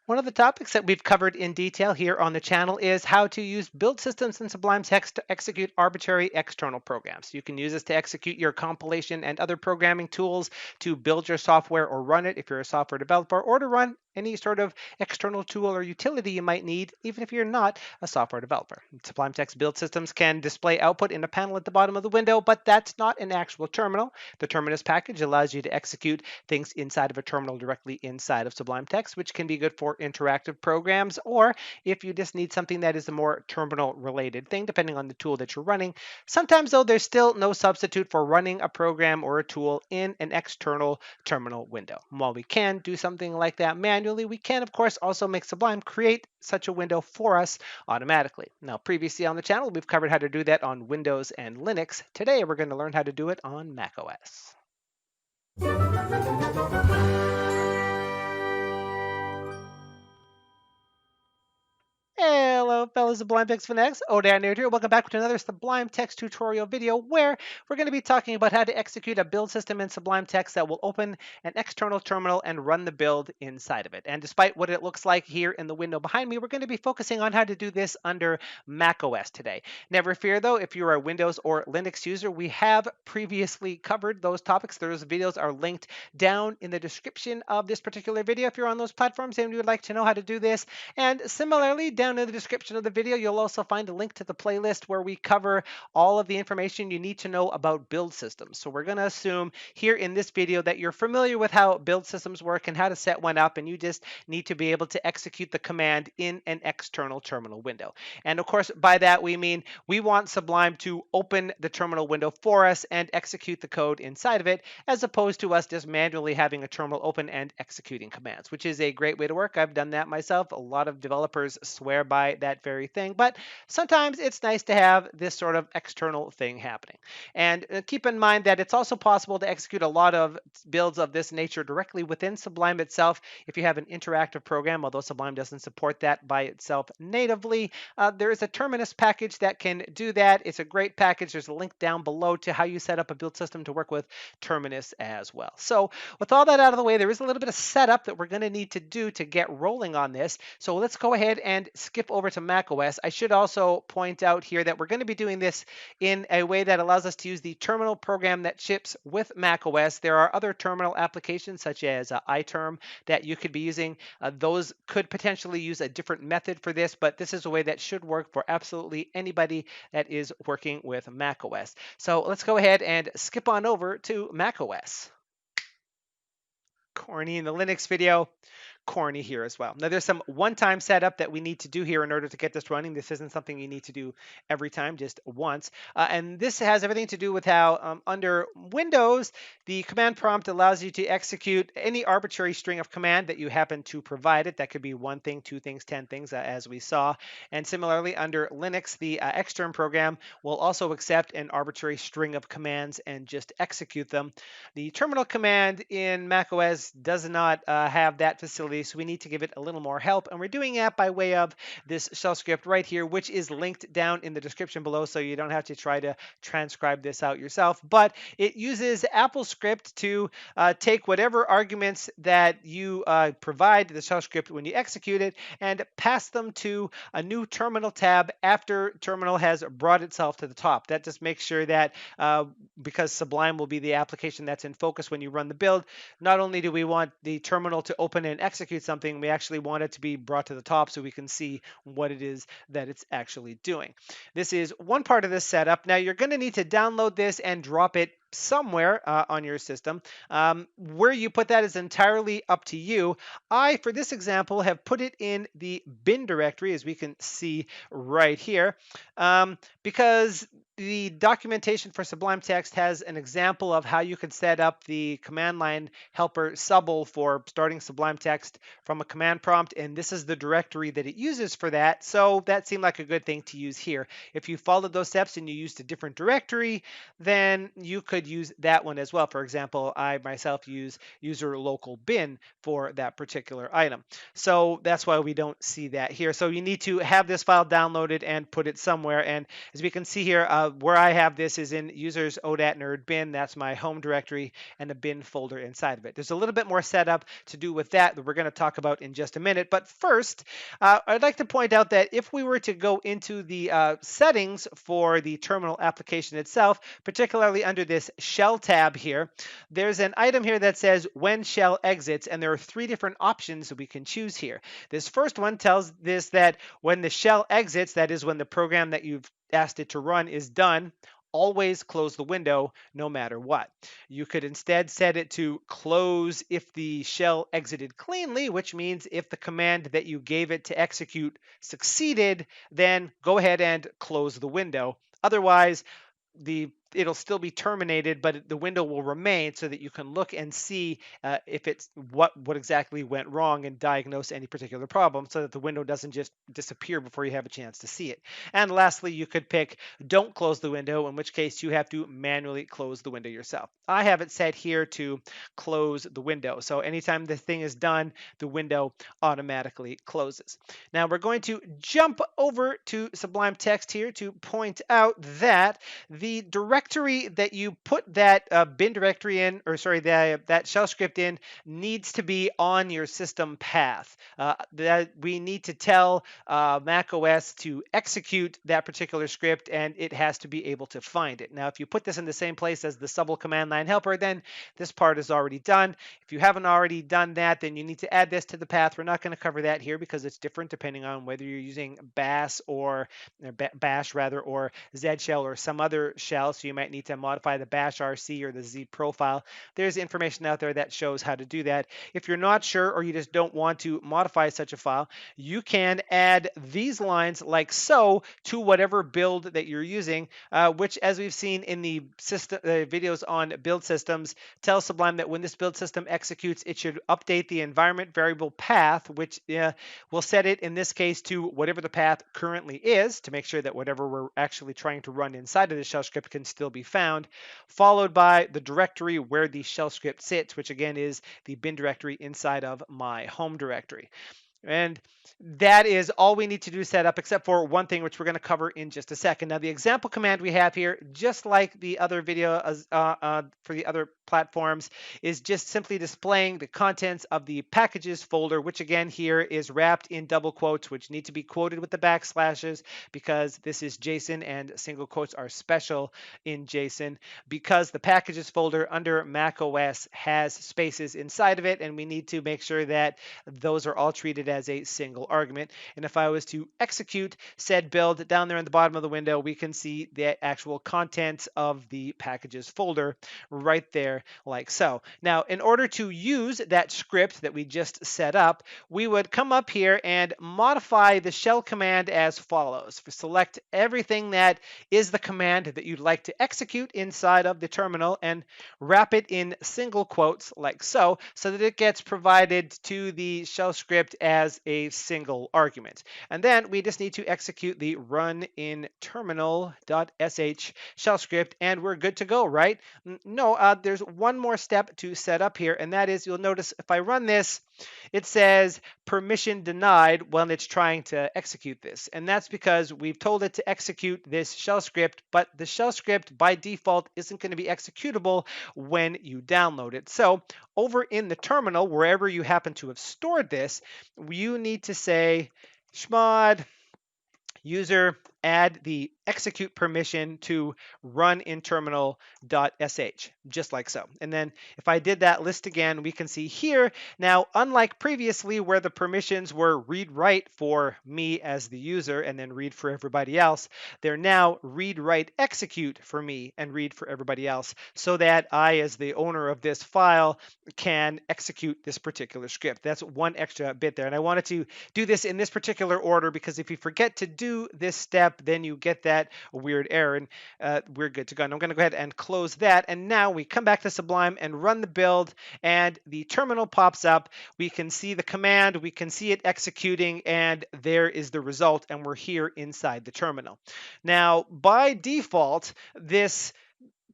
One of the topics that we've covered in detail here on the channel is how to use build systems in Sublime Text to execute arbitrary external programs. You can use this to execute your compilation and other programming tools to build your software or run it if you're a software developer, or to run any sort of external tool or utility you might need, even if you're not a software developer. Sublime Text build systems can display output in a panel at the bottom of the window, but that's not an actual terminal. The Terminus package allows you to execute things inside of a terminal directly inside of Sublime Text, which can be good for interactive programs, or if you just need something that is a more terminal related thing, depending on the tool that you're running. Sometimes, though, there's still no substitute for running a program or a tool in an external terminal window. While we can do something like that manually, we can, of course, also make Sublime create such a window for us automatically. Now, previously on the channel, we've covered how to do that on Windows and Linux. Today, we're going to learn how to do it on macOS. Hello, fellas of Sublime Text Fanatics. Odan Nerd here. Welcome back to another Sublime Text tutorial video where we're going to be talking about how to execute a build system in Sublime Text that will open an external terminal and run the build inside of it. And despite what it looks like here in the window behind me, we're going to be focusing on how to do this under macOS today. Never fear though, if you're a Windows or Linux user, we have previously covered those topics. Those videos are linked down in the description of this particular video if you're on those platforms and you would like to know how to do this. And similarly, down in the description of the video, you'll also find a link to the playlist where we cover all of the information you need to know about build systems. So we're going to assume here in this video that you're familiar with how build systems work and how to set one up, and you just need to be able to execute the command in an external terminal window. And of course, by that we mean we want Sublime to open the terminal window for us and execute the code inside of it, as opposed to us just manually having a terminal open and executing commands, which is a great way to work. I've done that myself. A lot of developers swear by that very thing, but sometimes it's nice to have this sort of external thing happening. And keep in mind that it's also possible to execute a lot of builds of this nature directly within Sublime itself if you have an interactive program, although Sublime doesn't support that by itself natively. There is a Terminus package that can do that. It's a great package. There's a link down below to how you set up a build system to work with Terminus as well. So with all that out of the way, there is a little bit of setup that we're going to need to do to get rolling on this. So let's go ahead and skip over to macOS. I should also point out here that we're going to be doing this in a way that allows us to use the terminal program that ships with macOS. There are other terminal applications such as iTerm that you could be using. Those could potentially use a different method for this, but this is a way that should work for absolutely anybody that is working with macOS. So let's go ahead and skip on over to macOS. Corny in the Linux video, corny here as well. Now there's some one-time setup that we need to do here in order to get this running. This isn't something you need to do every time, just once. And this has everything to do with how under Windows, the command prompt allows you to execute any arbitrary string of command that you happen to provide it. That could be one thing, two things, 10 things, as we saw. And similarly, under Linux, the extern program will also accept an arbitrary string of commands and just execute them. The terminal command in macOS does not have that facility, so we need to give it a little more help. And we're doing that by way of this shell script right here, which is linked down in the description below, so you don't have to try to transcribe this out yourself. But it uses AppleScript to take whatever arguments that you provide to the shell script when you execute it and pass them to a new terminal tab after terminal has brought itself to the top. That just makes sure that because Sublime will be the application that's in focus when you run the build, not only do we want the terminal to open and execute something, we actually want it to be brought to the top so we can see what it is that it's actually doing. This is one part of this setup. Now you're going to need to download this and drop it somewhere on your system. Where you put that is entirely up to you. I, for this example, have put it in the bin directory, as we can see right here, because the documentation for Sublime Text has an example of how you could set up the command line helper subl for starting Sublime Text from a command prompt, and this is the directory that it uses for that, so that seemed like a good thing to use here. If you followed those steps and you used a different directory, then you could use that one as well. For example, I myself use user local bin for that particular item. So that's why we don't see that here. So you need to have this file downloaded and put it somewhere. And as we can see here, where I have this is in users ODAT nerd bin. That's my home directory and a bin folder inside of it. There's a little bit more setup to do with that we're going to talk about in just a minute. But first, I'd like to point out that if we were to go into the settings for the terminal application itself, particularly under this shell tab here, there's an item here that says when shell exits, and there are 3 different options that we can choose here. This first one tells this that when the shell exits, that is when the program that you've asked it to run is done, always close the window no matter what. You could instead set it to close if the shell exited cleanly, which means if the command that you gave it to execute succeeded, then go ahead and close the window. Otherwise, it'll still be terminated, but the window will remain so that you can look and see if it's what exactly went wrong and diagnose any particular problem, so that the window doesn't just disappear before you have a chance to see it. And lastly, you could pick don't close the window, in which case you have to manually close the window yourself. I have it set here to close the window, so anytime the thing is done, the window automatically closes. Now we're going to jump over to Sublime Text here to point out that the directory that you put that bin directory in, or sorry, that shell script in, needs to be on your system path. That we need to tell macOS to execute that particular script, and it has to be able to find it. Now, if you put this in the same place as the subl command line helper, then this part is already done. If you haven't already done that, then you need to add this to the path. We're not going to cover that here because it's different depending on whether you're using Bash or Z shell or some other shell. So you might need to modify the bash RC or the Z profile. There's information out there that shows how to do that. If you're not sure or you just don't want to modify such a file, you can add these lines like so to whatever build that you're using, which, as we've seen in the videos on build systems, tells Sublime that when this build system executes, it should update the environment variable path, which will set it in this case to whatever the path currently is, to make sure that whatever we're actually trying to run inside of the shell script can still be found, followed by the directory where the shell script sits, which again is the bin directory inside of my home directory. And that is all we need to do set up, except for one thing, which we're going to cover in just a second. Now, the example command we have here, just like the other video for the other platforms, is just simply displaying the contents of the packages folder, which again here is wrapped in double quotes, which need to be quoted with the backslashes because this is JSON and single quotes are special in JSON, because the packages folder under macOS has spaces inside of it, and we need to make sure that those are all treated as a single argument. And if I was to execute said build, down there in the bottom of the window, we can see the actual contents of the packages folder right there, like so. Now, in order to use that script that we just set up, we would come up here and modify the shell command as follows. Select everything that is the command that you'd like to execute inside of the terminal and wrap it in single quotes like so, so that it gets provided to the shell script as a single argument. And then we just need to execute the run in terminal.sh shell script, and we're good to go, right? No, there's one more step to set up here, and that is, you'll notice if I run this, it says permission denied when it's trying to execute this. And that's because we've told it to execute this shell script, but the shell script by default isn't going to be executable when you download it. So over in the terminal, wherever you happen to have stored this, you need to say chmod user add the execute permission to run in terminal.sh, just like so. And then if I did that list again, we can see here, now, unlike previously where the permissions were read write for me as the user and then read for everybody else, they're now read write execute for me and read for everybody else, so that I, as the owner of this file, can execute this particular script. That's one extra bit there. And I wanted to do this in this particular order because if you forget to do this step, then you get that weird error, and we're good to go. And I'm going to go ahead and close that. And now we come back to Sublime and run the build, and the terminal pops up. We can see the command, we can see it executing, and there is the result, and we're here inside the terminal. Now, by default, this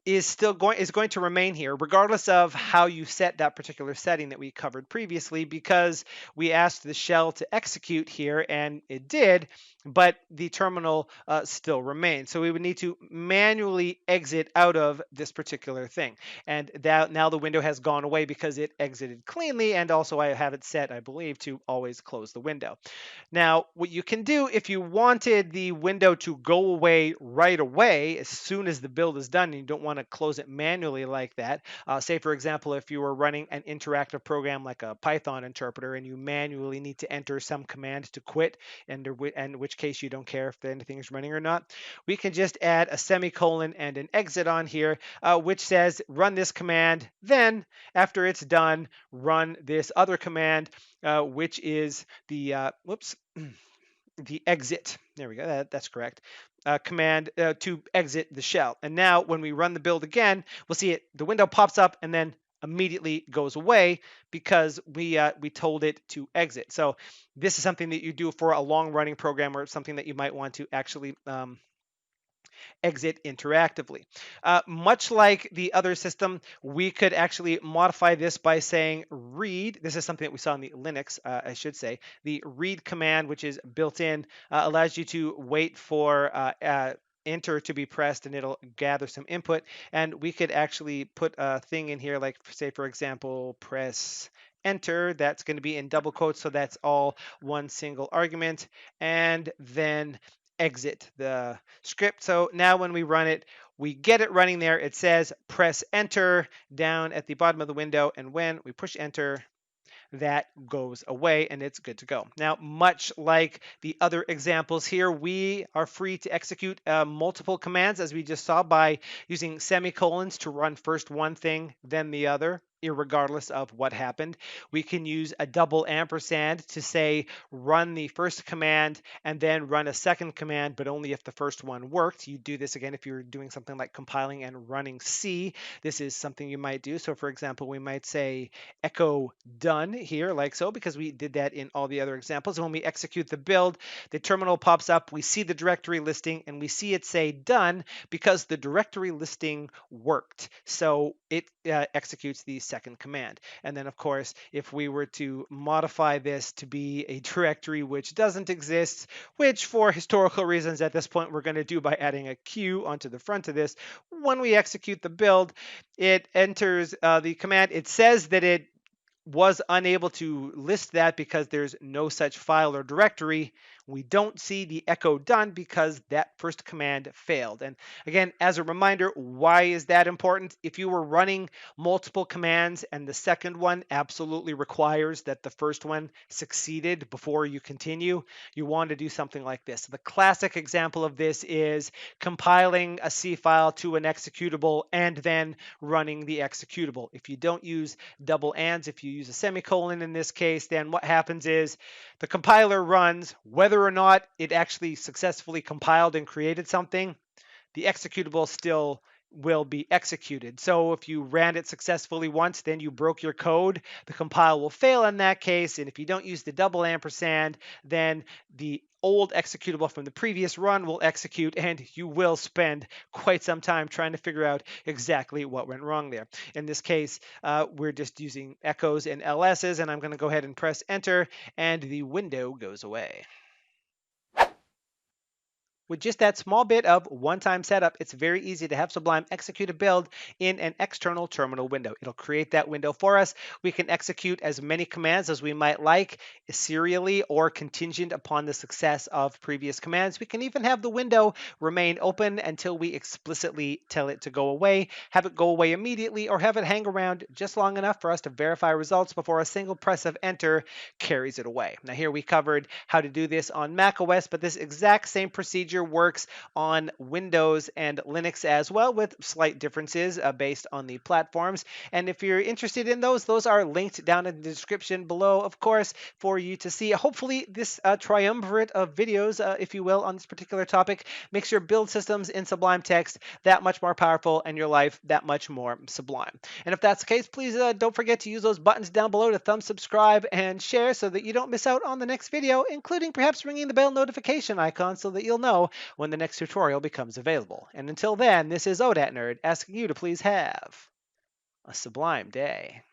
is going to remain here regardless of how you set that particular setting that we covered previously, because we asked the shell to execute here and it did, but the terminal still remains. So we would need to manually exit out of this particular thing, and that now the window has gone away because it exited cleanly, and also I have it set, I believe, to always close the window. Now, what you can do if you wanted the window to go away right away as soon as the build is done, and you don't want to close it manually like that, say for example, if you were running an interactive program like a Python interpreter and you manually need to enter some command to quit, and in which case you don't care if anything is running or not, we can just add a semicolon and an exit on here, which says run this command, then after it's done, run this other command, which is the the exit. There we go. That's correct. Command to exit the shell. And now when we run the build again, we'll see it. The window pops up and then immediately goes away because we told it to exit. So this is something that you do for a long running program, or something that you might want to actually exit interactively. Much like the other system, we could actually modify this by saying read. This is something that we saw in the Linux, I should say. The read command, which is built in, allows you to wait for enter to be pressed and it'll gather some input. And we could actually put a thing in here, like say, for example, press enter. That's going to be in double quotes, so that's all one single argument. And then exit the script. So now when we run it, we get it running there. It says press enter down at the bottom of the window, and when we push enter, that goes away and it's good to go. Now, much like the other examples here, we are free to execute multiple commands, as we just saw, by using semicolons to run first one thing, then the other, irregardless of what happened. We can use a double ampersand to say run the first command and then run a second command, but only if the first one worked. You do this again if you're doing something like compiling and running C. This is something you might do. So for example, we might say echo done here, like so, because we did that in all the other examples. And when we execute the build, the terminal pops up, we see the directory listing, and we see it say done because the directory listing worked. So it executes the second command. And then of course, if we were to modify this to be a directory which doesn't exist, which for historical reasons at this point we're going to do by adding a Q onto the front of this, when we execute the build, it enters the command. It says that it was unable to list that because there's no such file or directory. We don't see the echo done because that first command failed. And again, as a reminder, why is that important? If you were running multiple commands and the second one absolutely requires that the first one succeeded before you continue, you want to do something like this. The classic example of this is compiling a C file to an executable and then running the executable. If you don't use double ands, if you use a semicolon in this case, then what happens is the compiler runs. Whether or not it actually successfully compiled and created something, the executable still will be executed. So if you ran it successfully once, then you broke your code, the compile will fail in that case. And if you don't use the double ampersand, then the old executable from the previous run will execute, and you will spend quite some time trying to figure out exactly what went wrong there. In this case, we're just using echoes and LSs, and I'm going to go ahead and press enter, and the window goes away. With just that small bit of one-time setup, it's very easy to have Sublime execute a build in an external terminal window. It'll create that window for us. We can execute as many commands as we might like, serially or contingent upon the success of previous commands. We can even have the window remain open until we explicitly tell it to go away, have it go away immediately, or have it hang around just long enough for us to verify results before a single press of enter carries it away. Now here we covered how to do this on macOS, but this exact same procedure works on Windows and Linux as well, with slight differences based on the platforms. And if you're interested in those are linked down in the description below, of course, for you to see. Hopefully this triumvirate of videos, if you will, on this particular topic makes your build systems in Sublime Text that much more powerful and your life that much more sublime. And if that's the case, please don't forget to use those buttons down below to thumb subscribe and share so that you don't miss out on the next video, including perhaps ringing the bell notification icon so that you'll know know when the next tutorial becomes available. And until then, this is ODAT Nerd asking you to please have a sublime day.